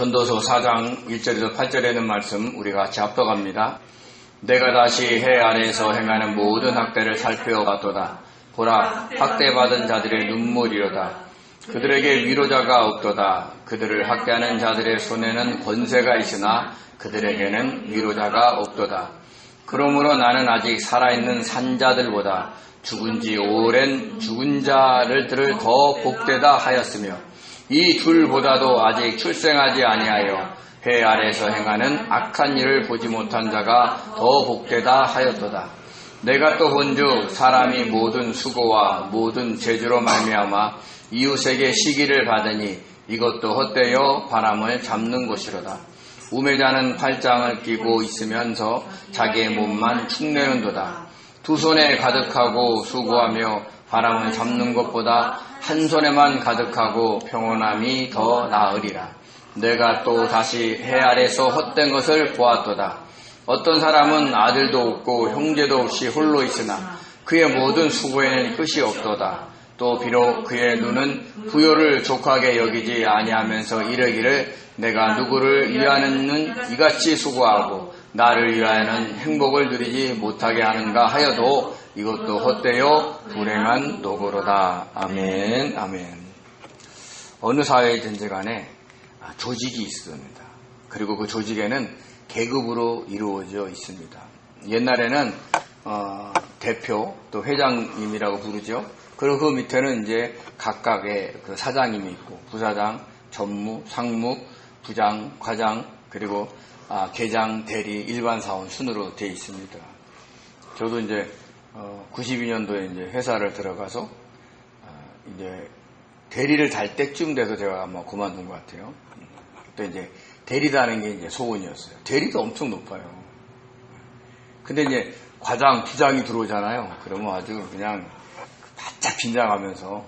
전도서 4장 1절에서 8절에 있는 말씀 우리가 같이 합독합니다. 내가 다시 해 아래에서 행하는 모든 학대를 살펴봤도다. 보라, 학대받은 자들의 눈물이로다. 그들에게 위로자가 없도다. 그들을 학대하는 자들의 손에는 권세가 있으나 그들에게는 위로자가 없도다. 그러므로 나는 아직 살아있는 산자들보다 죽은 지 오랜 죽은 자들을 더 복되다 하였으며 이 둘보다도 아직 출생하지 아니하여 해 아래에서 행하는 악한 일을 보지 못한 자가 더 복되다 하였도다. 내가 또 본즉 사람이 모든 수고와 모든 재주로 말미암아 이웃에게 시기를 받으니 이것도 헛되어 바람을 잡는 것이로다. 우매자는 팔짱을 끼고 있으면서 자기의 몸만 축내는도다. 두 손에 가득하고 수고하며 바람을 잡는 것보다 한 손에만 가득하고 평온함이 더 나으리라. 내가 또 다시 해 아래서 헛된 것을 보았도다. 어떤 사람은 아들도 없고 형제도 없이 홀로 있으나 그의 모든 수고에는 끝이 없도다. 또 비록 그의 눈은 부요를 족하게 여기지 아니하면서 이르기를 내가 누구를 위하여는 이같이 수고하고 나를 위하여는 행복을 누리지 못하게 하는가 하여도 이것도 헛되어 불행한 노고로다. 아멘. 아멘. 어느 사회든지 간에 조직이 있습니다. 그리고 그 조직에는 계급으로 이루어져 있습니다. 옛날에는 대표 또 회장님이라고 부르죠. 그리고 그 밑에는 이제 각각의 그 사장님이 있고 부사장, 전무, 상무, 부장, 과장 그리고 계장, 대리, 일반 사원 순으로 되어 있습니다. 저도 이제 92년도에 이제 회사를 들어가서 이제 대리를 달 때쯤 돼서 제가 아마 그만둔 것 같아요. 또 이제 대리다는 게 이제 소원이었어요. 대리도 엄청 높아요. 근데 이제 과장, 부장이 들어오잖아요. 그러면 아주 그냥 바짝 긴장하면서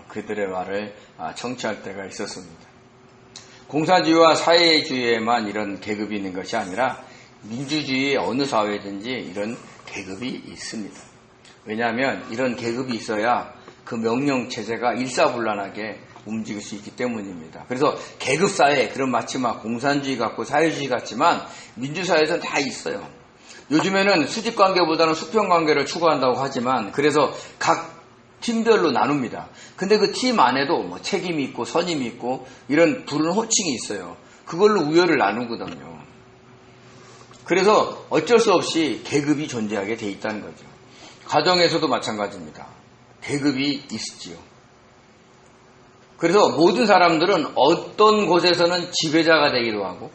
그들의 말을 청취할 때가 있었습니다. 공산주의와 사회주의에만 이런 계급이 있는 것이 아니라 민주주의의 어느 사회든지 이런 계급이 있습니다. 왜냐하면 이런 계급이 있어야 그 명령체제가 일사불란하게 움직일 수 있기 때문입니다. 그래서 계급사회, 그런 마치 막 공산주의 같고 사회주의 같지만 민주사회에서는 다 있어요. 요즘에는 수직관계보다는 수평관계를 추구한다고 하지만 그래서 각 팀별로 나눕니다. 근데 그 팀 안에도 뭐 책임이 있고 선임이 있고 이런 부른 호칭이 있어요. 그걸로 우열을 나누거든요. 그래서 어쩔 수 없이 계급이 존재하게 돼 있다는 거죠. 가정에서도 마찬가지입니다. 계급이 있지요. 그래서 모든 사람들은 어떤 곳에서는 지배자가 되기도 하고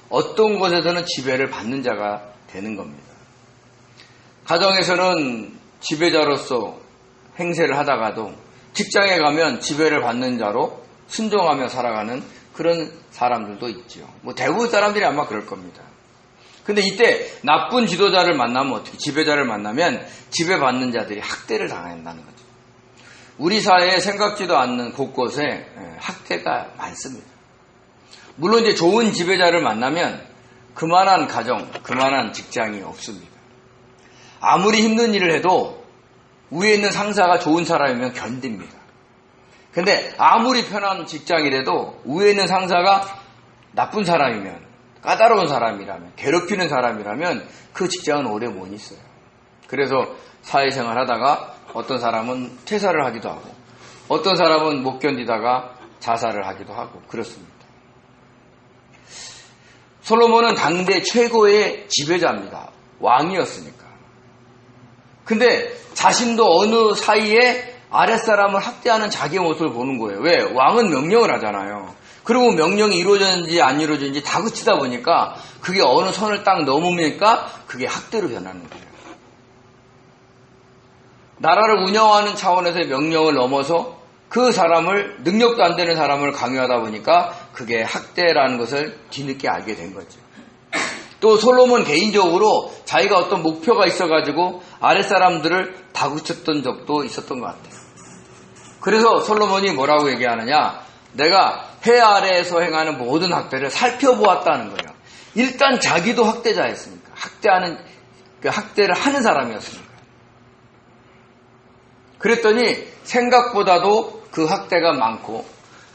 어떤 곳에서는 지배를 받는 자가 되는 겁니다. 가정에서는 지배자로서 행세를 하다가도 직장에 가면 지배를 받는 자로 순종하며 살아가는 그런 사람들도 있죠. 뭐 대부분 사람들이 아마 그럴 겁니다. 근데 이때 나쁜 지도자를 만나면 어떻게, 지배자를 만나면 지배받는 자들이 학대를 당한다는 거죠. 우리 사회에 생각지도 않는 곳곳에 학대가 많습니다. 물론 이제 좋은 지배자를 만나면 그만한 가정, 그만한 직장이 없습니다. 아무리 힘든 일을 해도 위에 있는 상사가 좋은 사람이면 견딥니다. 근데 아무리 편한 직장이라도 위에 있는 상사가 나쁜 사람이면, 까다로운 사람이라면, 괴롭히는 사람이라면 그 직장은 오래 못 있어요. 그래서 사회생활 하다가 어떤 사람은 퇴사를 하기도 하고 어떤 사람은 못 견디다가 자살을 하기도 하고 그렇습니다. 솔로몬은 당대 최고의 지배자입니다. 왕이었으니까. 근데 자신도 어느 사이에 아랫사람을 학대하는 자기의 모습을 보는 거예요. 왜? 왕은 명령을 하잖아요. 그리고 명령이 이루어졌는지 안 이루어졌는지 다그치다 보니까 그게 어느 선을 딱 넘으니까 그게 학대로 변하는 거예요. 나라를 운영하는 차원에서의 명령을 넘어서 그 사람을, 능력도 안 되는 사람을 강요하다 보니까 그게 학대라는 것을 뒤늦게 알게 된 거죠. 또 솔로몬 개인적으로 자기가 어떤 목표가 있어가지고 아랫사람들을 다그쳤던 적도 있었던 것 같아요. 그래서 솔로몬이 뭐라고 얘기하느냐, 내가 해 아래에서 행하는 모든 학대를 살펴보았다는 거예요. 일단 자기도 학대자였으니까, 학대를 하는 사람이었으니까. 그랬더니 생각보다도 그 학대가 많고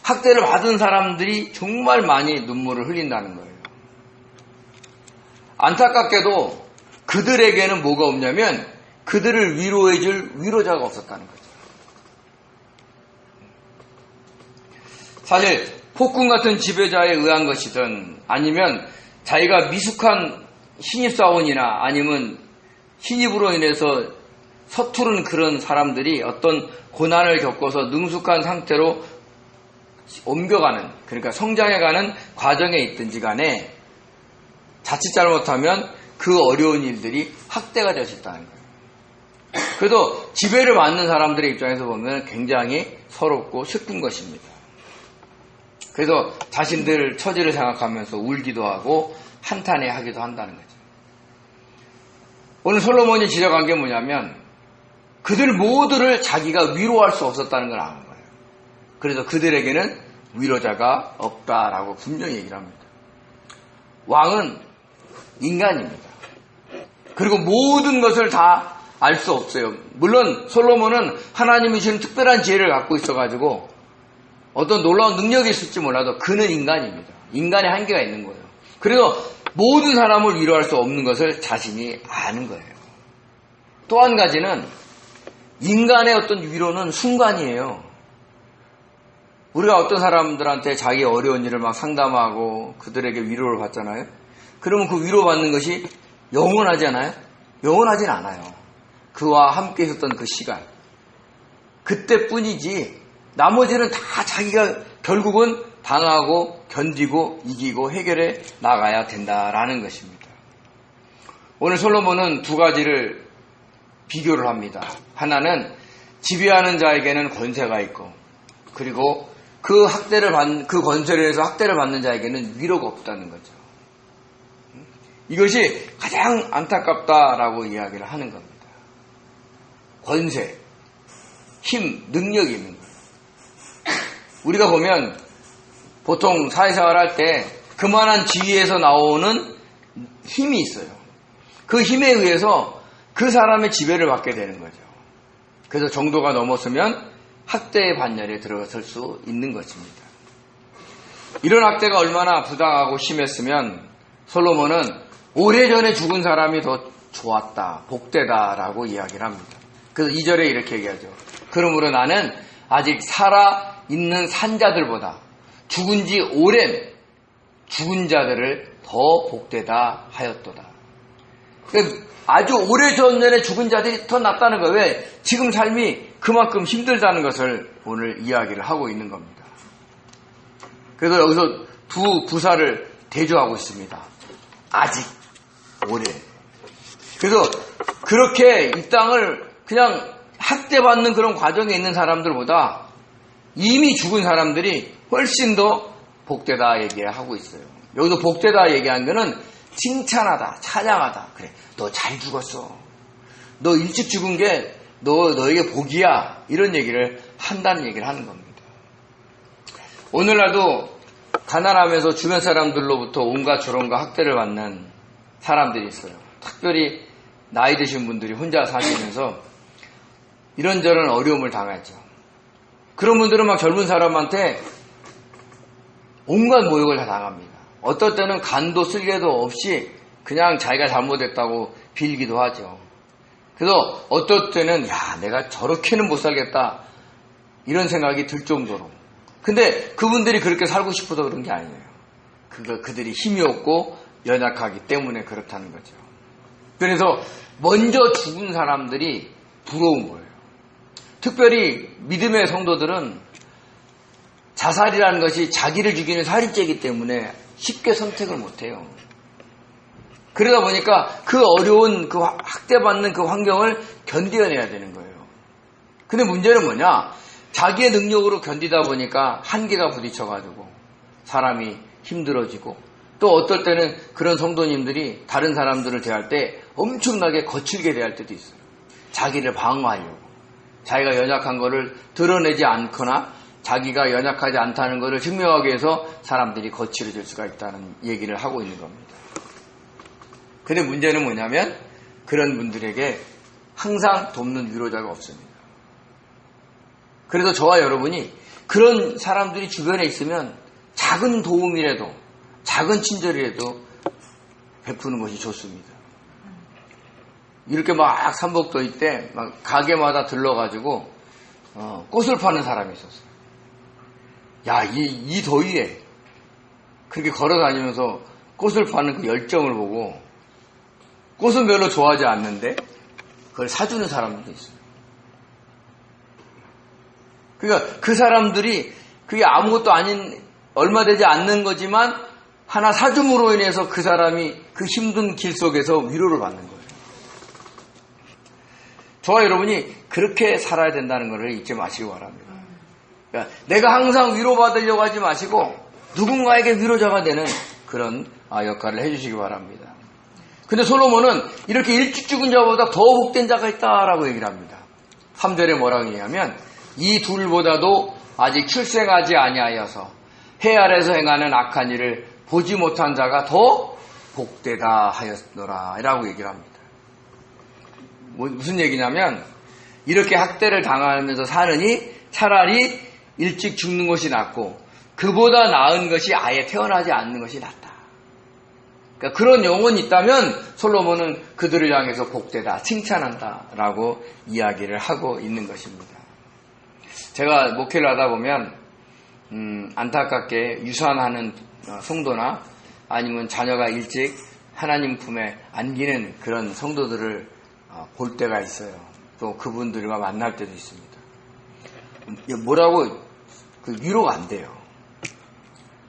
학대를 받은 사람들이 정말 많이 눈물을 흘린다는 거예요. 안타깝게도 그들에게는 뭐가 없냐면 그들을 위로해줄 위로자가 없었다는 거죠. 사실 폭군 같은 지배자에 의한 것이든 아니면 자기가 미숙한 신입사원이나 아니면 신입으로 인해서 서투른 그런 사람들이 어떤 고난을 겪어서 능숙한 상태로 옮겨가는, 그러니까 성장해가는 과정에 있든지 간에 자칫 잘못하면 그 어려운 일들이 학대가 될 수 있다는 거예요. 그래도 지배를 받는 사람들의 입장에서 보면 굉장히 서럽고 슬픈 것입니다. 그래서 자신들 처지를 생각하면서 울기도 하고 한탄해하기도 한다는 거죠. 오늘 솔로몬이 지적한 게 뭐냐면 그들 모두를 자기가 위로할 수 없었다는 걸 아는 거예요. 그래서 그들에게는 위로자가 없다라고 분명히 얘기를 합니다. 왕은 인간입니다. 그리고 모든 것을 다 알 수 없어요. 물론 솔로몬은 하나님이 주는 특별한 지혜를 갖고 있어가지고 어떤 놀라운 능력이 있을지 몰라도 그는 인간입니다. 인간의 한계가 있는 거예요. 그래서 모든 사람을 위로할 수 없는 것을 자신이 아는 거예요. 또 한 가지는 인간의 어떤 위로는 순간이에요. 우리가 어떤 사람들한테 자기 어려운 일을 막 상담하고 그들에게 위로를 받잖아요. 그러면 그 위로받는 것이 영원하지 않아요? 영원하진 않아요. 그와 함께 있었던 그 시간, 그때뿐이지 나머지는 다 자기가 결국은 당하고 견디고 이기고 해결해 나가야 된다라는 것입니다. 오늘 솔로몬은 두 가지를 비교를 합니다. 하나는 지배하는 자에게는 권세가 있고, 그리고 그 권세를 해서 학대를 받는 자에게는 위로가 없다는 거죠. 이것이 가장 안타깝다라고 이야기를 하는 겁니다. 권세, 힘, 능력이 있는 거예요. 우리가 보면 보통 사회생활 할 때 그만한 지위에서 나오는 힘이 있어요. 그 힘에 의해서 그 사람의 지배를 받게 되는 거죠. 그래서 정도가 넘었으면 학대의 반열에 들어설 수 있는 것입니다. 이런 학대가 얼마나 부당하고 심했으면 솔로몬은 오래전에 죽은 사람이 더 좋았다, 복되다라고 이야기를 합니다. 그래서 2절에 이렇게 얘기하죠. 그러므로 나는 아직 살아있는 산자들보다 죽은 지 오랜 죽은 자들을 더 복되다 하였도다. 그러니까 아주 오래전에 죽은 자들이 더 낫다는 거예요. 왜? 지금 삶이 그만큼 힘들다는 것을 오늘 이야기를 하고 있는 겁니다. 그래서 여기서 두 부사를 대조하고 있습니다. 아직, 오래. 그래서 그렇게 이 땅을 그냥 학대받는 그런 과정에 있는 사람들보다 이미 죽은 사람들이 훨씬 더 복되다 얘기하고 있어요. 여기서 복되다 얘기한 거는 칭찬하다, 찬양하다. 그래, 너 잘 죽었어. 너 일찍 죽은 게 너에게 복이야. 이런 얘기를 한다는 얘기를 하는 겁니다. 오늘날도 가난하면서 주변 사람들로부터 온갖 조롱과 학대를 받는 사람들이 있어요. 특별히 나이 드신 분들이 혼자 사시면서 이런저런 어려움을 당하죠. 그런 분들은 막 젊은 사람한테 온갖 모욕을 다 당합니다. 어떨 때는 간도 쓸개도 없이 그냥 자기가 잘못했다고 빌기도 하죠. 그래서 어떨 때는 내가 저렇게는 못 살겠다 이런 생각이 들 정도로. 근데 그분들이 그렇게 살고 싶어서 그런 게 아니에요. 그들이 힘이 없고 연약하기 때문에 그렇다는 거죠. 그래서 먼저 죽은 사람들이 부러운 거예요. 특별히 믿음의 성도들은 자살이라는 것이 자기를 죽이는 살인죄이기 때문에 쉽게 선택을 못해요. 그러다 보니까 그 어려운 그 학대받는 그 환경을 견뎌내야 되는 거예요. 근데 문제는 뭐냐? 자기의 능력으로 견디다 보니까 한계가 부딪혀가지고 사람이 힘들어지고, 또 어떨 때는 그런 성도님들이 다른 사람들을 대할 때 엄청나게 거칠게 대할 때도 있어요. 자기를 방어하려고. 자기가 연약한 거를 드러내지 않거나 자기가 연약하지 않다는 것을 증명하기 위해서 사람들이 거칠어질 수가 있다는 얘기를 하고 있는 겁니다. 근데 문제는 뭐냐면 그런 분들에게 항상 돕는 위로자가 없습니다. 그래서 저와 여러분이 그런 사람들이 주변에 있으면 작은 도움이라도, 작은 친절이라도 베푸는 것이 좋습니다. 이렇게 막 삼복더위 때 막 가게마다 들러가지고 꽃을 파는 사람이 있었어요. 야, 이 더위에 그렇게 걸어다니면서 꽃을 파는 그 열정을 보고 꽃은 별로 좋아하지 않는데 그걸 사주는 사람들도 있어요. 그러니까 그 사람들이 그게 아무것도 아닌 얼마 되지 않는 거지만 하나 사줌으로 인해서 그 사람이 그 힘든 길 속에서 위로를 받는 거예요. 저와 여러분이 그렇게 살아야 된다는 것을 잊지 마시기 바랍니다. 그러니까 내가 항상 위로받으려고 하지 마시고 누군가에게 위로자가 되는 그런 역할을 해주시기 바랍니다. 근데 솔로몬은 이렇게 일찍 죽은 자보다 더 복된 자가 있다라고 얘기를 합니다. 3절에 뭐라고 얘기하면 이 둘보다도 아직 출생하지 아니하여서 해 아래서 행하는 악한 일을 보지 못한 자가 더 복되다 하였노라 라고 얘기를 합니다. 무슨 얘기냐면 이렇게 학대를 당하면서 사느니 차라리 일찍 죽는 것이 낫고 그보다 나은 것이 아예 태어나지 않는 것이 낫다. 그러니까 그런 영혼이 있다면 솔로몬은 그들을 향해서 복되다, 칭찬한다 라고 이야기를 하고 있는 것입니다. 제가 목회를 하다 보면 안타깝게 유산하는 성도나 아니면 자녀가 일찍 하나님 품에 안기는 그런 성도들을 볼 때가 있어요. 또 그분들과 만날 때도 있습니다. 뭐라고 위로가 안 돼요.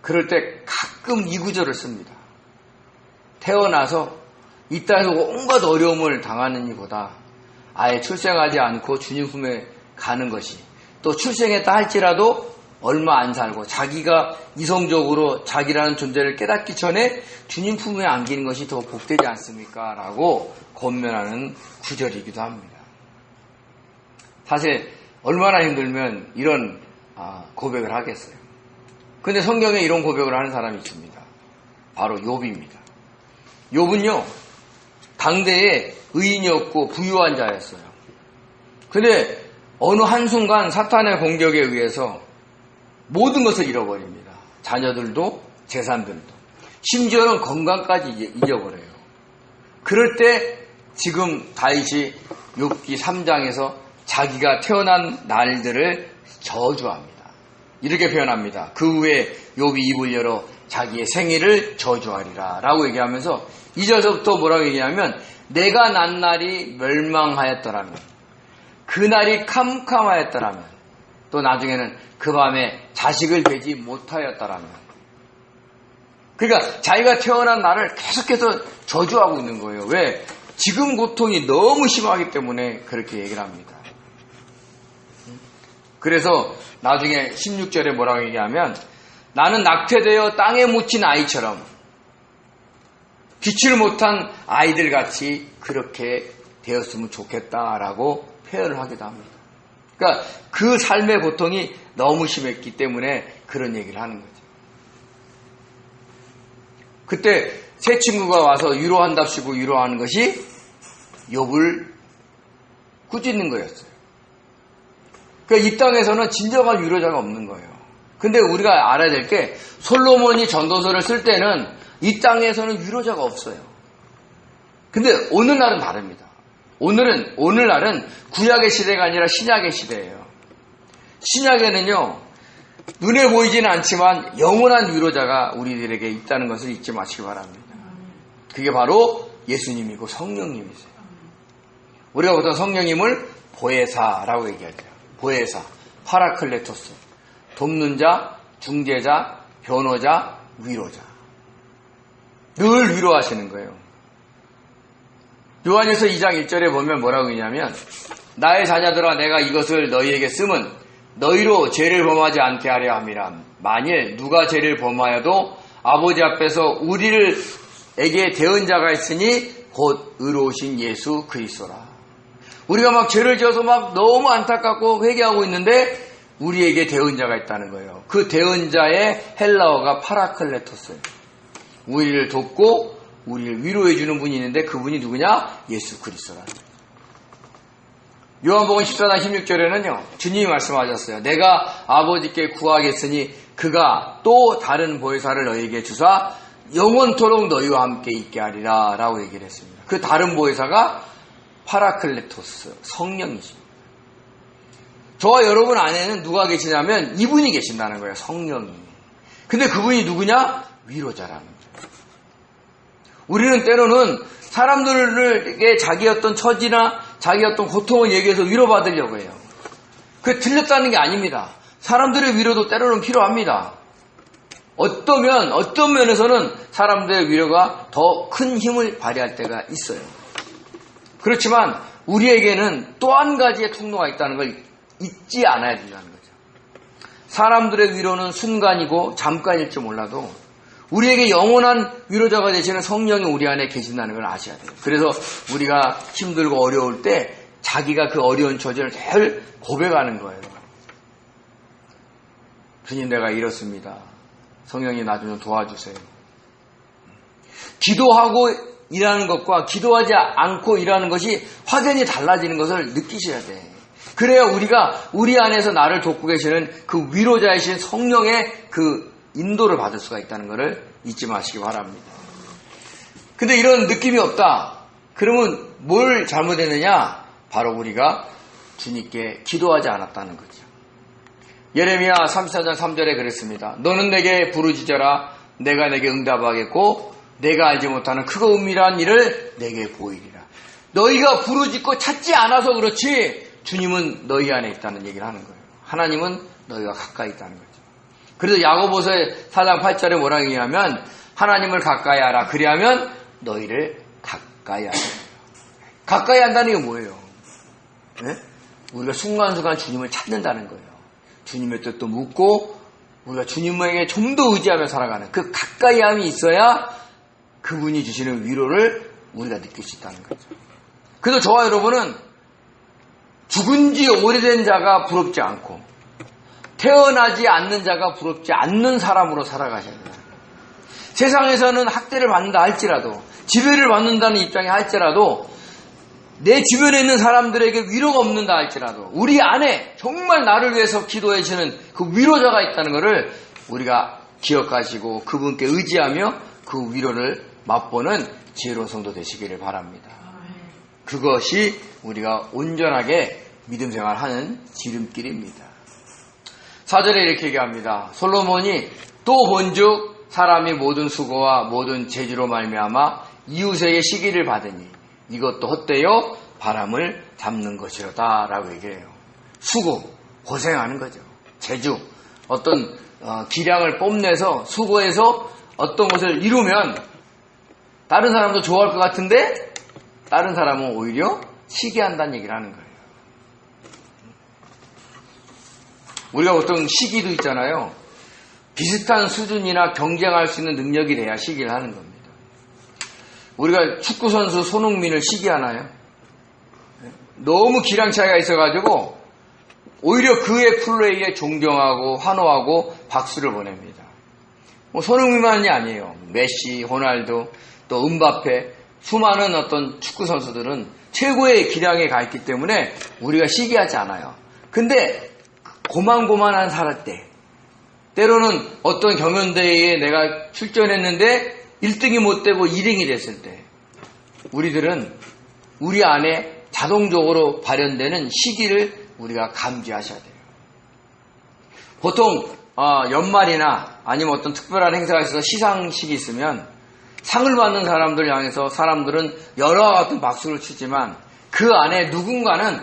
그럴 때 가끔 이 구절을 씁니다. 태어나서 이 땅에서 온갖 어려움을 당하는 이보다 아예 출생하지 않고 주님 품에 가는 것이, 또 출생했다 할지라도 얼마 안 살고 자기가 이성적으로 자기라는 존재를 깨닫기 전에 주님 품에 안기는 것이 더 복되지 않습니까? 라고 권면하는 구절이기도 합니다. 사실 얼마나 힘들면 이런 고백을 하겠어요. 근데 성경에 이런 고백을 하는 사람이 있습니다. 바로 욥입니다. 욥은요, 당대에 의인이었고 부유한 자였어요. 근데 어느 한순간 사탄의 공격에 의해서 모든 것을 잃어버립니다. 자녀들도 재산들도. 심지어는 건강까지 잊어버려요. 그럴 때 지금 다윗이 욥기 3장에서 자기가 태어난 날들을 저주합니다. 이렇게 표현합니다. 그 후에 욥이 입을 열어 자기의 생일을 저주하리라 라고 얘기하면서 2절부터 뭐라고 얘기하면 내가 난 날이 멸망하였더라면, 그날이 캄캄하였더라면, 또 나중에는 그 밤에 자식을 뵈지 못하였더라면. 그러니까 자기가 태어난 날을 계속해서 저주하고 있는 거예요. 왜? 지금 고통이 너무 심하기 때문에 그렇게 얘기를 합니다. 그래서 나중에 16절에 뭐라고 얘기하면 나는 낙태되어 땅에 묻힌 아이처럼 빛을 못한 아이들 같이 그렇게 되었으면 좋겠다라고 표현을 하기도 합니다. 그러니까 그 삶의 고통이 너무 심했기 때문에 그런 얘기를 하는 거죠. 그때 새 친구가 와서 위로한답시고 위로하는 것이 욥을 꾸짖는 거였어요. 그러니까 이 땅에서는 진정한 위로자가 없는 거예요. 근데 우리가 알아야 될 게 솔로몬이 전도서를 쓸 때는 이 땅에서는 위로자가 없어요. 근데 오늘날은 다릅니다. 오늘날은 구약의 시대가 아니라 신약의 시대예요. 신약에는요, 눈에 보이지는 않지만 영원한 위로자가 우리들에게 있다는 것을 잊지 마시기 바랍니다. 그게 바로 예수님이고 성령님이세요. 우리가 보통 성령님을 보혜사라고 얘기하죠. 보혜사, 파라클레토스, 돕는 자, 중재자, 변호자, 위로자. 늘 위로하시는 거예요. 요한일서 2장 1절에 보면 뭐라고 했냐면 나의 자녀들아 내가 이것을 너희에게 쓰면 너희로 죄를 범하지 않게 하려 함이라. 만일 누가 죄를 범하여도 아버지 앞에서 우리에게 대언 자가 있으니 곧 의로우신 예수 그리스도라. 우리가 막 죄를 지어서 막 너무 안타깝고 회개하고 있는데 우리에게 대언자가 있다는 거예요. 그 대언자의 헬라어가 파라클레토스예요. 우리를 돕고 우리를 위로해 주는 분이 있는데 그분이 누구냐? 예수 그리스도라는 거예요. 요한복음 14장 16절에는요, 주님이 말씀하셨어요. 내가 아버지께 구하겠으니 그가 또 다른 보혜사를 너희에게 주사 영원토록 너희와 함께 있게 하리라 라고 얘기를 했습니다. 그 다른 보혜사가 파라클레토스, 성령이십니다. 저와 여러분 안에는 누가 계시냐면 이분이 계신다는 거예요. 성령이. 근데 그분이 누구냐? 위로자라는 거죠. 우리는 때로는 사람들에게 자기 어떤 처지나 자기 어떤 고통을 얘기해서 위로받으려고 해요. 그게 틀렸다는 게 아닙니다. 사람들의 위로도 때로는 필요합니다. 어떤 면에서는 사람들의 위로가 더 큰 힘을 발휘할 때가 있어요. 그렇지만 우리에게는 또 한 가지의 통로가 있다는 걸 잊지 않아야 된다는 거죠. 사람들의 위로는 순간이고 잠깐일지 몰라도 우리에게 영원한 위로자가 되시는 성령이 우리 안에 계신다는 걸 아셔야 돼요. 그래서 우리가 힘들고 어려울 때 자기가 그 어려운 처지를 늘 고백하는 거예요. 주님, 내가 이렇습니다. 성령님 나 좀 도와주세요. 기도하고 일하는 것과 기도하지 않고 일하는 것이 확연히 달라지는 것을 느끼셔야 돼. 그래야 우리가 우리 안에서 나를 돕고 계시는 그 위로자이신 성령의 그 인도를 받을 수가 있다는 것을 잊지 마시기 바랍니다. 근데 이런 느낌이 없다. 그러면 뭘 잘못했느냐? 바로 우리가 주님께 기도하지 않았다는 거죠. 예레미야 34장 3절에 그랬습니다. 너는 내게 부르짖어라. 내가 내게 응답하겠고 내가 알지 못하는 크고 은밀한 일을 내게 보이리라. 너희가 부르짖고 찾지 않아서 그렇지 주님은 너희 안에 있다는 얘기를 하는 거예요. 하나님은 너희가 가까이 있다는 거죠. 그래서 야고보서 4장 8절에 뭐라고 얘기하면 하나님을 가까이 하라. 그리하면 너희를 가까이 하라. 가까이 한다는 게 뭐예요? 네? 우리가 순간순간 주님을 찾는다는 거예요. 주님의 뜻도 묻고 우리가 주님에게 좀 더 의지하며 살아가는 그 가까이함이 있어야 그분이 주시는 위로를 우리가 느낄 수 있다는 거죠. 그래서 저와 여러분은 죽은 지 오래된 자가 부럽지 않고 태어나지 않는 자가 부럽지 않는 사람으로 살아가셔야 돼요. 세상에서는 학대를 받는다 할지라도 지배를 받는다는 입장에 할지라도 내 주변에 있는 사람들에게 위로가 없는다 할지라도 우리 안에 정말 나를 위해서 기도해 주는 그 위로자가 있다는 것을 우리가 기억하시고 그분께 의지하며 그 위로를 맛보는 지혜로운 성도 되시기를 바랍니다. 그것이 우리가 온전하게 믿음 생활하는 지름길입니다. 4절에 이렇게 얘기합니다. 솔로몬이 또 본즉 사람이 모든 수고와 모든 재주로 말미암아 이웃에게 시기를 받으니 이것도 헛되어 바람을 잡는 것이로다 라고 얘기해요. 수고, 고생하는 거죠. 재주, 어떤 기량을 뽐내서 수고해서 어떤 것을 이루면 다른 사람도 좋아할 것 같은데 다른 사람은 오히려 시기한다는 얘기를 하는 거예요. 우리가 보통 시기도 있잖아요. 비슷한 수준이나 경쟁할 수 있는 능력이 돼야 시기를 하는 겁니다. 우리가 축구선수 손흥민을 시기하나요? 너무 기량 차이가 있어가지고 오히려 그의 플레이에 존경하고 환호하고 박수를 보냅니다. 뭐 손흥민만이 아니에요. 메시, 호날두, 또 음바페, 수많은 어떤 축구선수들은 최고의 기량에 가 있기 때문에 우리가 시기하지 않아요. 근데 고만고만한 살할 때 때로는 어떤 경연대회에 내가 출전했는데 1등이 못 되고 2등이 됐을 때 우리들은 우리 안에 자동적으로 발현되는 시기를 우리가 감지하셔야 돼요. 보통 연말이나 아니면 어떤 특별한 행사가 있어서 시상식이 있으면 상을 받는 사람들 향해서 사람들은 여러 같은 박수를 치지만 그 안에 누군가는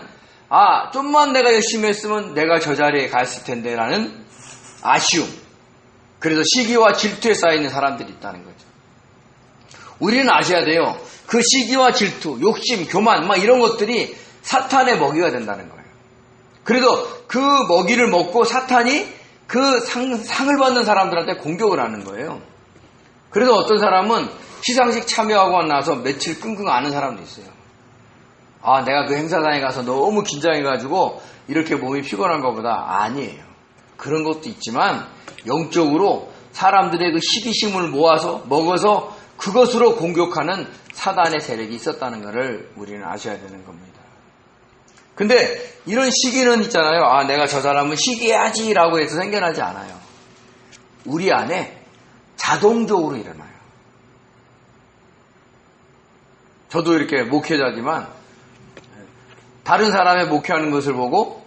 좀만 내가 열심히 했으면 내가 저 자리에 갔을 텐데 라는 아쉬움, 그래서 시기와 질투에 쌓여있는 사람들이 있다는 거죠. 우리는 아셔야 돼요. 그 시기와 질투, 욕심, 교만 이런 것들이 사탄의 먹이가 된다는 거예요. 그래서 그 먹이를 먹고 사탄이 그 상을 받는 사람들한테 공격을 하는 거예요. 그래서 어떤 사람은 시상식 참여하고 나서 며칠 끙끙 앓는 사람도 있어요. 내가 그 행사장에 가서 너무 긴장해가지고 이렇게 몸이 피곤한 것보다 아니에요. 그런 것도 있지만 영적으로 사람들의 그 시기심을 먹어서 그것으로 공격하는 사단의 세력이 있었다는 것을 우리는 아셔야 되는 겁니다. 근데 이런 시기는 있잖아요. 아, 내가 저 사람은 시기해야지라고 해서 생겨나지 않아요. 우리 안에 자동적으로 일어나요. 저도 이렇게 목회자지만 다른 사람의 목회하는 것을 보고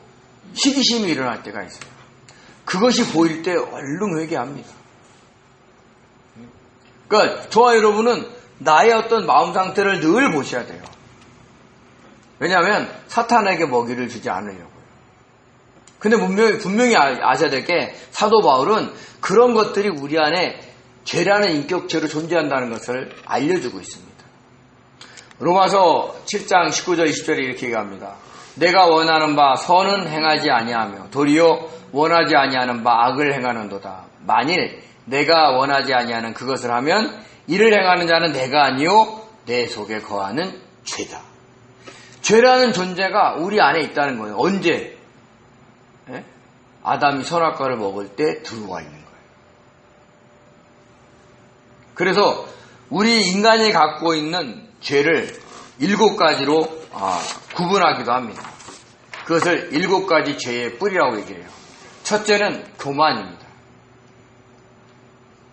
시기심이 일어날 때가 있어요. 그것이 보일 때 얼른 회개합니다. 그러니까 저와 여러분은 나의 어떤 마음 상태를 늘 보셔야 돼요. 왜냐하면 사탄에게 먹이를 주지 않으려고요. 근데 분명히 아셔야 될 게 사도 바울은 그런 것들이 우리 안에 죄라는 인격체로 존재한다는 것을 알려주고 있습니다. 로마서 7장 19절 20절에 이렇게 얘기합니다. 내가 원하는 바 선은 행하지 아니하며 도리어 원하지 아니하는 바 악을 행하는도다. 만일 내가 원하지 아니하는 그것을 하면 이를 행하는 자는 내가 아니요 내 속에 거하는 죄다. 죄라는 존재가 우리 안에 있다는 거예요. 언제? 아담이 선악과를 먹을 때 들어와 있는 거예요. 그래서 우리 인간이 갖고 있는 죄를 7가지로 구분하기도 합니다. 그것을 7가지 죄의 뿌리라고 얘기해요. 첫째는 교만입니다.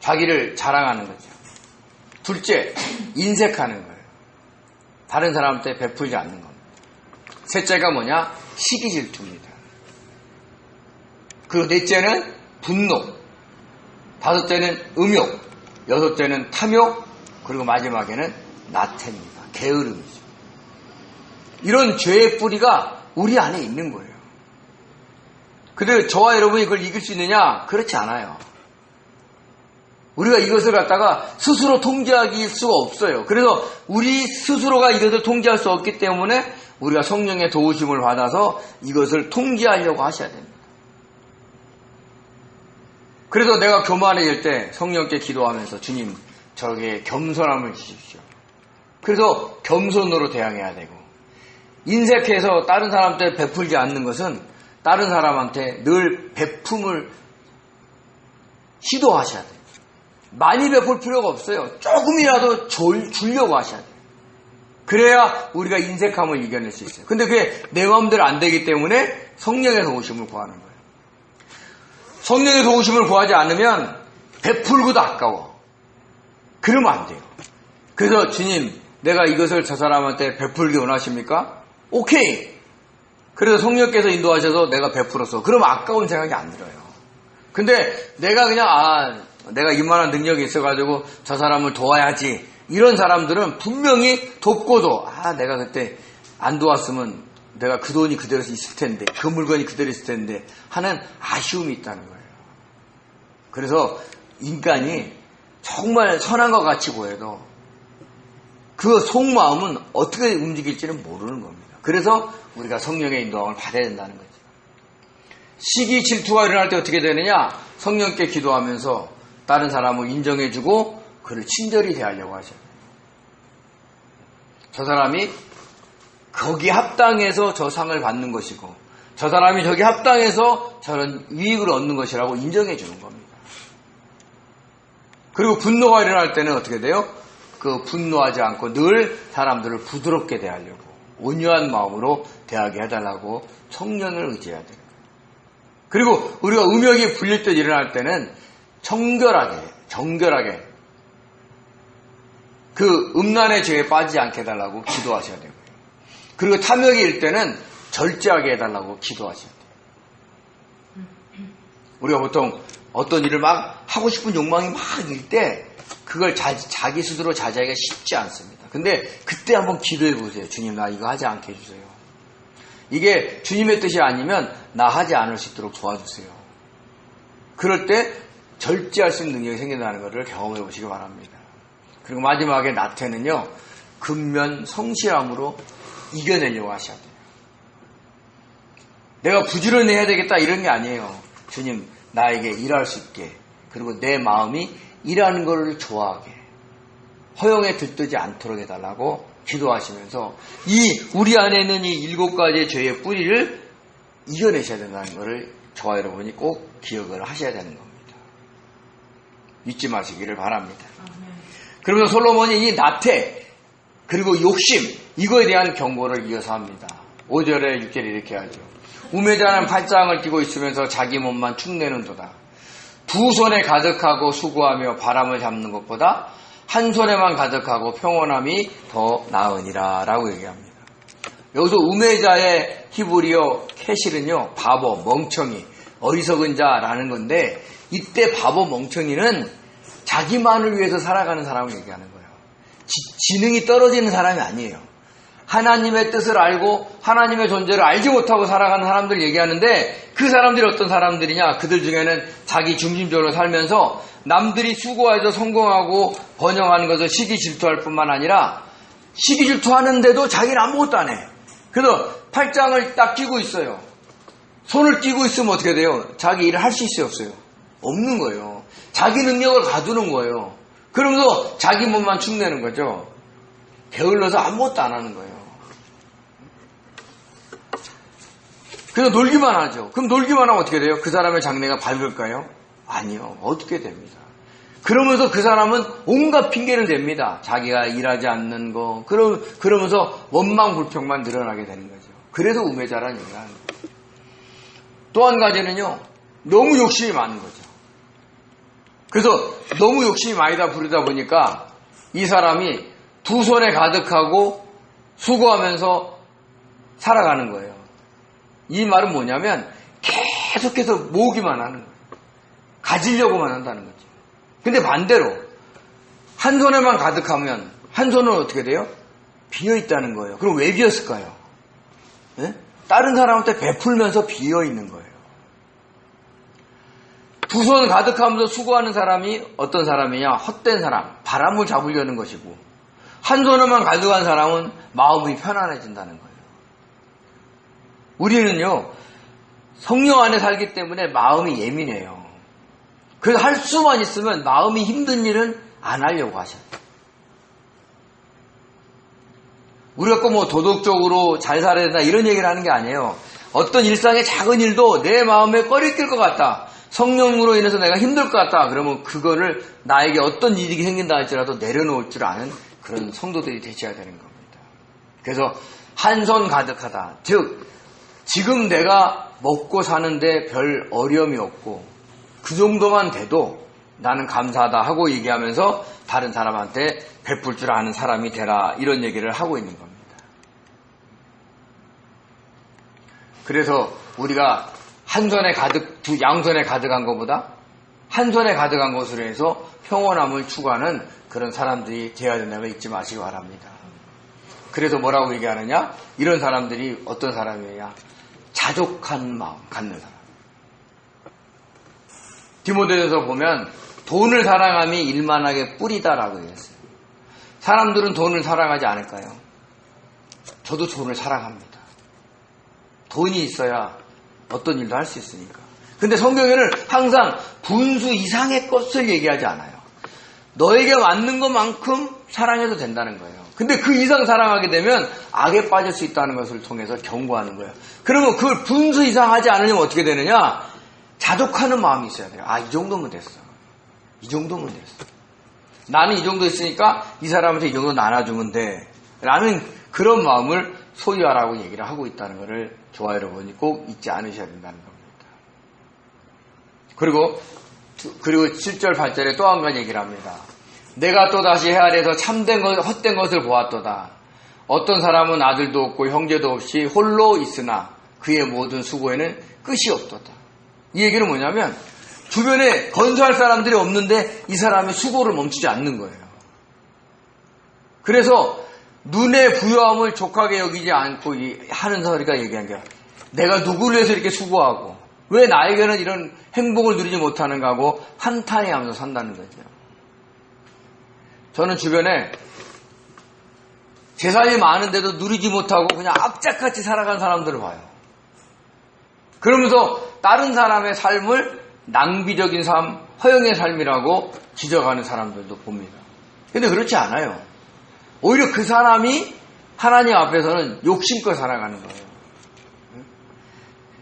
자기를 자랑하는 거죠. 둘째, 인색하는 거예요. 다른 사람한테 베풀지 않는 겁니다. 셋째가 뭐냐? 시기 질투입니다. 그리고 넷째는 분노, 다섯째는 음욕, 여섯째는 탐욕, 그리고 마지막에는 나태입니다. 게으름이죠. 이런 죄의 뿌리가 우리 안에 있는 거예요. 근데 저와 여러분이 그걸 이길 수 있느냐? 그렇지 않아요. 우리가 이것을 갖다가 스스로 통제하기 수가 없어요. 그래서 우리 스스로가 이것을 통제할 수 없기 때문에 우리가 성령의 도우심을 받아서 이것을 통제하려고 하셔야 됩니다. 그래서 내가 교만해질 때 성령께 기도하면서 주님, 저에게 겸손함을 주십시오. 그래서 겸손으로 대항해야 되고, 인색해서 다른 사람한테 베풀지 않는 것은 다른 사람한테 늘 베품을 시도하셔야 돼요. 많이 베풀 필요가 없어요. 조금이라도 주려고 하셔야 돼요. 그래야 우리가 인색함을 이겨낼 수 있어요. 근데 그게 내 마음대로 안 되기 때문에 성령의 도우심을 구하는 거예요. 성령의 도우심을 구하지 않으면 베풀고도 아까워. 그러면 안 돼요. 그래서 주님, 내가 이것을 저 사람한테 베풀기 원하십니까? 오케이. 그래서 성령께서 인도하셔서 내가 베풀었어. 그러면 아까운 생각이 안 들어요. 근데 내가 그냥 내가 이만한 능력이 있어가지고 저 사람을 도와야지. 이런 사람들은 분명히 돕고도 내가 그때 안 도왔으면 내가 그 돈이 그대로 있을 텐데, 그 물건이 그대로 있을 텐데 하는 아쉬움이 있다는 거예요. 그래서 인간이 정말 선한 것 같이 보여도 그 속마음은 어떻게 움직일지는 모르는 겁니다. 그래서 우리가 성령의 인도함을 받아야 된다는 거죠. 시기 질투가 일어날 때 어떻게 되느냐? 성령께 기도하면서 다른 사람을 인정해주고 그를 친절히 대하려고 하셔요. 저 사람이 거기 합당해서 저 상을 받는 것이고, 저 사람이 저기 합당해서 저런 이익을 얻는 것이라고 인정해주는 겁니다. 그리고 분노가 일어날 때는 어떻게 돼요? 그 분노하지 않고 늘 사람들을 부드럽게 대하려고, 온유한 마음으로 대하게 해달라고 성령을 의지해야 돼요. 그리고 우리가 음욕이 불릴 때 일어날 때는 정결하게 그 음란의 죄에 빠지지 않게 해달라고 기도하셔야 되고요. 그리고 탐욕이 일 때는 절제하게 해달라고 기도하셔야 돼요. 우리가 보통 어떤 일을 막 하고 싶은 욕망이 막 일 때 그걸 자기 스스로 자제하기가 쉽지 않습니다. 근데 그때 한번 기도해 보세요. 주님, 나 이거 하지 않게 해주세요. 이게 주님의 뜻이 아니면 나 하지 않을 수 있도록 도와주세요. 그럴 때 절제할 수 있는 능력이 생긴다는 것을 경험해 보시기 바랍니다. 그리고 마지막에 나태는요, 근면 성실함으로 이겨내려고 하셔야 돼요. 내가 부지런히 해야 되겠다 이런 게 아니에요. 주님, 나에게 일할 수 있게, 그리고 내 마음이 일하는 것을 좋아하게, 허영에 들뜨지 않도록 해달라고 기도하시면서 우리 안에 있는 이 7가지의 죄의 뿌리를 이겨내셔야 된다는 것을 저와 여러분이 꼭 기억을 하셔야 되는 겁니다. 잊지 마시기를 바랍니다. 그러면서 솔로몬이 이 나태, 그리고 욕심, 이거에 대한 경고를 이어서 합니다. 5절에 6절에 이렇게 하죠. 우매자는 팔짱을 끼고 있으면서 자기 몸만 축내는도다. 두 손에 가득하고 수고하며 바람을 잡는 것보다 한 손에만 가득하고 평온함이 더 나으니라 라고 얘기합니다. 여기서 우매자의 히브리어 캐실은요, 바보, 멍청이, 어리석은 자라는 건데, 이때 바보, 멍청이는 자기만을 위해서 살아가는 사람을 얘기하는 거예요. 지능이 떨어지는 사람이 아니에요. 하나님의 뜻을 알고 하나님의 존재를 알지 못하고 살아가는 사람들 얘기하는데, 그 사람들이 어떤 사람들이냐? 그들 중에는 자기 중심적으로 살면서 남들이 수고해서 성공하고 번영하는 것을 시기 질투할 뿐만 아니라 시기 질투하는데도 자기는 아무것도 안 해. 그래서 팔짱을 딱 끼고 있어요. 손을 끼고 있으면 어떻게 돼요? 자기 일을 할 수 있어요, 없어요? 없는 거예요. 자기 능력을 가두는 거예요. 그러면서 자기 몸만 축내는 거죠. 게을러서 아무것도 안 하는 거예요. 그래서 놀기만 하죠. 그럼 놀기만 하면 어떻게 돼요? 그 사람의 장래가 밝을까요? 아니요. 어떻게 됩니다. 그러면서 그 사람은 온갖 핑계를 댑니다. 자기가 일하지 않는 거. 그러면서 원망 불평만 늘어나게 되는 거죠. 그래서 우매자라는 얘기를 하는 거예요. 또 한 가지는요, 너무 욕심이 많은 거죠. 그래서 너무 욕심이 많이다 부르다 보니까 이 사람이 두 손에 가득하고 수고하면서 살아가는 거예요. 이 말은 뭐냐면 계속해서 모으기만 하는 거예요. 가지려고만 한다는 거죠. 근데 반대로 한 손에만 가득하면 한 손은 어떻게 돼요? 비어있다는 거예요. 그럼 왜 비었을까요? 네? 다른 사람한테 베풀면서 비어있는 거예요. 두 손 가득하면서 수고하는 사람이 어떤 사람이냐? 헛된 사람, 바람을 잡으려는 것이고, 한 손에만 가득한 사람은 마음이 편안해진다는 거예요. 우리는요, 성령 안에 살기 때문에 마음이 예민해요. 그래서 할 수만 있으면 마음이 힘든 일은 안 하려고 하셔요. 우리가 꼭 뭐 도덕적으로 잘 살아야 된다 이런 얘기를 하는 게 아니에요. 어떤 일상의 작은 일도 내 마음에 꺼리낄 것 같다. 성령으로 인해서 내가 힘들 것 같다. 그러면 그거를 나에게 어떤 일이 생긴다 할지라도 내려놓을 줄 아는 그런 성도들이 되셔야 되는 겁니다. 그래서 한 손 가득하다. 즉 지금 내가 먹고 사는데 별 어려움이 없고 그 정도만 돼도 나는 감사하다 하고 얘기하면서 다른 사람한테 베풀 줄 아는 사람이 되라, 이런 얘기를 하고 있는 겁니다. 그래서 우리가 한 손에 가득, 양손에 가득한 것보다 한 손에 가득한 것으로 해서 평온함을 추구하는 그런 사람들이 되어야 된다는 걸 잊지 마시기 바랍니다. 그래서 뭐라고 얘기하느냐? 이런 사람들이 어떤 사람이냐? 자족한 마음 갖는 사람. 디모데전서 보면 돈을 사랑함이 일만하게 뿌리다라고 얘기했어요. 사람들은 돈을 사랑하지 않을까요? 저도 돈을 사랑합니다. 돈이 있어야 어떤 일도 할 수 있으니까. 근데 성경에는 항상 분수 이상의 것을 얘기하지 않아요. 너에게 맞는 것만큼 사랑해도 된다는 거예요. 근데 그 이상 사랑하게 되면 악에 빠질 수 있다는 것을 통해서 경고하는 거예요. 그러면 그걸 분수 이상 하지 않으려면 어떻게 되느냐? 자족하는 마음이 있어야 돼요. 아, 이 정도면 됐어. 이 정도면 됐어. 나는 이 정도 있으니까 이 사람한테 이 정도 나눠주면 돼. 라는 그런 마음을 소유하라고 얘기를 하고 있다는 것을 저와 여러분이 꼭 잊지 않으셔야 된다는 겁니다. 그리고 7절 8절에 또 한 가지 얘기를 합니다. 내가 또다시 해 아래에서 참된 것, 헛된 것을 보았도다. 어떤 사람은 아들도 없고 형제도 없이 홀로 있으나 그의 모든 수고에는 끝이 없도다. 이 얘기는 뭐냐면 주변에 건설할 사람들이 없는데 이 사람의 수고를 멈추지 않는 거예요. 그래서 눈의 부유함을 족하게 여기지 않고 하는 소리가 얘기한 게, 내가 누구를 위해서 이렇게 수고하고 왜 나에게는 이런 행복을 누리지 못하는가 하고 한탄해하면서 산다는 거죠. 저는 주변에 재산이 많은데도 누리지 못하고 그냥 악착같이 살아간 사람들을 봐요. 그러면서 다른 사람의 삶을 낭비적인 삶, 허영의 삶이라고 지적하는 사람들도 봅니다. 근데 그렇지 않아요. 오히려 그 사람이 하나님 앞에서는 욕심껏 살아가는 거예요.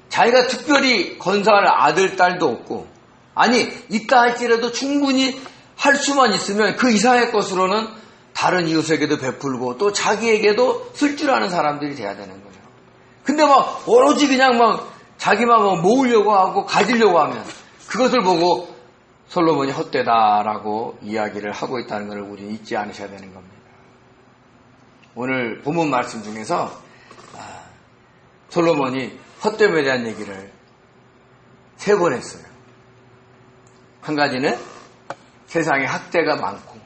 자기가 특별히 건사할 아들, 딸도 없고, 아니 있다 할지라도 충분히 할 수만 있으면 그 이상의 것으로는 다른 이웃에게도 베풀고 또 자기에게도 쓸 줄 아는 사람들이 돼야 되는 거예요. 근데 막 오로지 그냥 막 자기만 막 모으려고 하고 가지려고 하면 그것을 보고 솔로몬이 헛되다라고 이야기를 하고 있다는 것을 우리는 잊지 않으셔야 되는 겁니다. 오늘 본문 말씀 중에서 솔로몬이 헛됨에 대한 얘기를 3번 했어요. 한 가지는 세상에 학대가 많고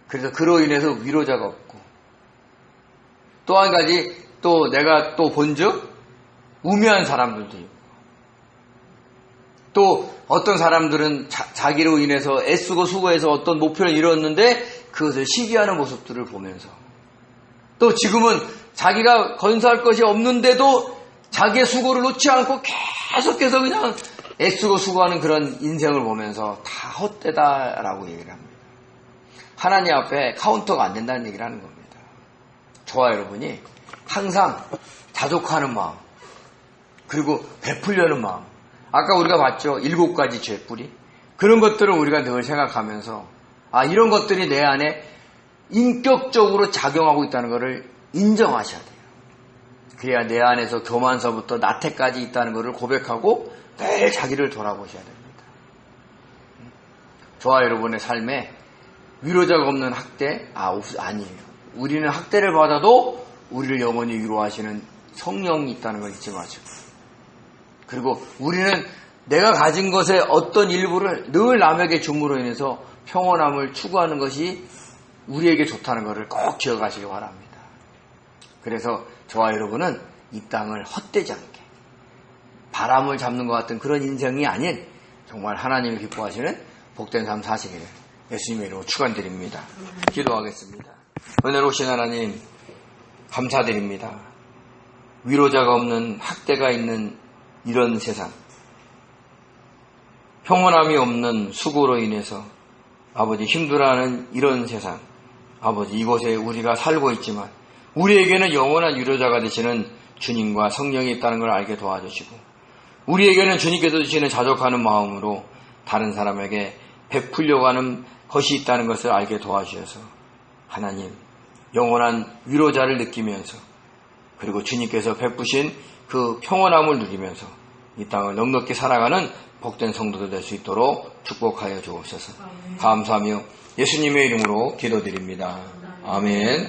그래서 그로 인해서 위로자가 없고, 또 한 가지 또 내가 또 본즉 우매한 사람들도 있고, 또 어떤 사람들은 자기로 인해서 애쓰고 수고해서 어떤 목표를 이뤘는데 그것을 시기하는 모습들을 보면서, 또 지금은 자기가 건설할 것이 없는데도 자기의 수고를 놓지 않고 계속해서 그냥 애쓰고 수고하는 그런 인생을 보면서 다 헛되다라고 얘기를 합니다. 하나님 앞에 카운터가 안 된다는 얘기를 하는 겁니다. 저와 여러분이 항상 자족하는 마음, 그리고 베풀려는 마음, 아까 우리가 봤죠? 7가지 죄뿌리. 그런 것들을 우리가 늘 생각하면서 이런 것들이 내 안에 인격적으로 작용하고 있다는 것을 인정하셔야 돼요. 그래야 내 안에서 교만서부터 나태까지 있다는 것을 고백하고 늘 자기를 돌아보셔야 됩니다. 저와 여러분의 삶에 위로자가 없는 학대? 아니에요. 우리는 학대를 받아도 우리를 영원히 위로하시는 성령이 있다는 걸 잊지 마시고, 그리고 우리는 내가 가진 것의 어떤 일부를 늘 남에게 줌으로 인해서 평온함을 추구하는 것이 우리에게 좋다는 것을 꼭 기억하시기 바랍니다. 그래서 저와 여러분은 이 땅을 헛되지 않게 바람을 잡는 것 같은 그런 인생이 아닌 정말 하나님이 기뻐하시는 복된 삶 사시기를 예수님의 이름으로 축원드립니다. 기도하겠습니다. 은혜로우신 하나님 감사드립니다. 위로자가 없는 학대가 있는 이런 세상, 평온함이 없는 수고로 인해서 아버지 힘들어하는 이런 세상, 아버지 이곳에 우리가 살고 있지만 우리에게는 영원한 위로자가 되시는 주님과 성령이 있다는 걸 알게 도와주시고, 우리에게는 주님께서 주시는 자족하는 마음으로 다른 사람에게 베풀려고 하는 것이 있다는 것을 알게 도와주셔서 하나님 영원한 위로자를 느끼면서, 그리고 주님께서 베푸신 그 평온함을 누리면서 이 땅을 넉넉히 살아가는 복된 성도들 될 수 있도록 축복하여 주옵소서. 감사하며 예수님의 이름으로 기도드립니다. 아멘.